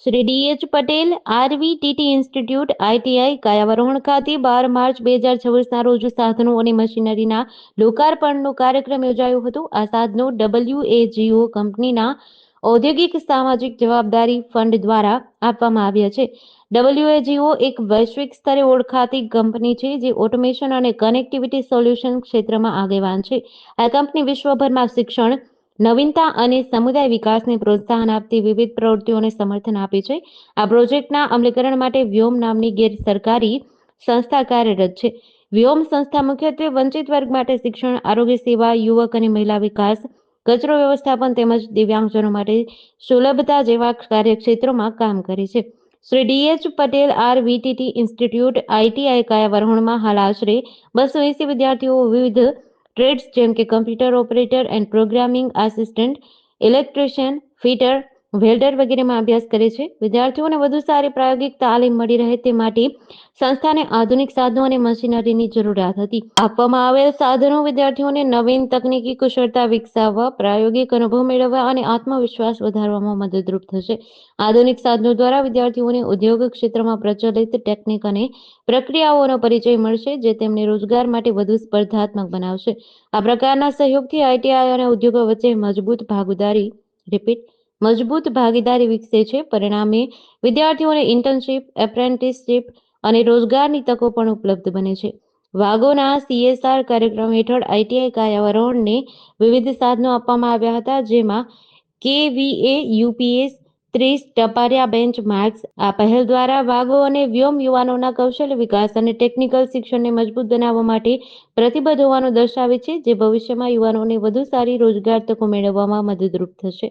Shri ડી.એચ. Patel આરવીટીટી institute ITI કાયાવરોહણ ખાતે 12 March 2026ના રોજ સાધનો અને મશીનરીના લોકાર્પણનો કાર્યક્રમ યોજાયો હતો. આ સાધનો WAGO કંપનીના ઔદ્યોગિક સામાજિક જવાબદારી ફંડ દ્વારા આપવામાં આવ્યા છે. WAGO એક વૈશ્વિક સ્તરે ઓળખાતી કંપની છે જે ઓટોમેશન અને કનેક્ટિવિટી સોલ્યુશન ક્ષેત્રમાં આગેવાન છે. આ કંપની વિશ્વભરમાં શિક્ષણ, નવીનતા અને સમુદાય વિકાસને પ્રોત્સાહન આપતી વિવિધ પ્રવૃત્તિઓને સમર્થન આપે છે. આ પ્રોજેક્ટના અમલીકરણ માટે વ્યોમ નામની ગેરસરકારી સંસ્થા કાર્યરત છે. વ્યોમ સંસ્થા મુખ્યત્વે વંચિત વર્ગ માટે શિક્ષણ, આરોગ્ય સેવા, યુવક અને મહિલા વિકાસ, કચરો વ્યવસ્થાપન તેમજ દિવ્યાંગજનો માટે સુલભતા જેવા કાર્યક્ષેત્રોમાં કામ કરે છે. શ્રી ડી.એચ. પટેલ આરવીટીટી ઇન્સ્ટિટ્યૂટ આઈટીઆઈ કાયાવરોહણમાં હાલ આશરે 280 વિદ્યાર્થીઓ વિવિધ ટ્રેડ્સ જેમ કે computer operator and programming assistant, electrician, fitter, welder વગેરેમાં અભ્યાસ કરે છે. વિદ્યાર્થીઓને વધુ સારી પ્રાયોગિક તાલીમ મળી રહે તે માટે સંસ્થાને આધુનિક સાધનો અને મશીનરીની જરૂરિયાત હતી. આપવામાં આવેલ સાધનો વિદ્યાર્થીઓને નવીન તકનીકી કુશળતા વિકસાવવા, પ્રાયોગિક અનુભવ મેળવવા અને આત્મવિશ્વાસ વધારવામાં મદદરૂપ થશે. આધુનિક સાધનો દ્વારા વિદ્યાર્થીઓને ઉદ્યોગ ક્ષેત્રમાં પ્રચલિત ટેકનિક અને પ્રક્રિયાઓનો પરિચય મળશે, જે તેમને રોજગાર માટે વધુ સ્પર્ધાત્મક બનાવશે. આ પ્રકારના સહયોગથી આઈટીઆઈ અને ઉદ્યોગો વચ્ચે મજબૂત ભાગીદારી વિકસે છે. પરિણામે વિદ્યાર્થીઓને ઇન્ટર્નશીપ, એપ્રેન્ટિસશીપ અને રોજગારની તકો પણ ઉપલબ્ધ બને છે. વાગોના CSR કાર્યક્રમ હેઠળ આઈટીઆઈ કાયાવરોહણને વિવિધ સાધનો આપવામાં આવ્યા હતા, જેમાં KVA UPS 30 ટપારિયા બેન્ચ માર્ક્સ. આ પહેલ દ્વારા વાગો અને વ્યોમ યુવાનોના કૌશલ્ય વિકાસ અને ટેકનિકલ શિક્ષણને મજબૂત બનાવવા માટે પ્રતિબદ્ધ હોવાનું દર્શાવે છે, જે ભવિષ્યમાં યુવાનોને વધુ સારી રોજગાર તકો મેળવવામાં મદદરૂપ થશે.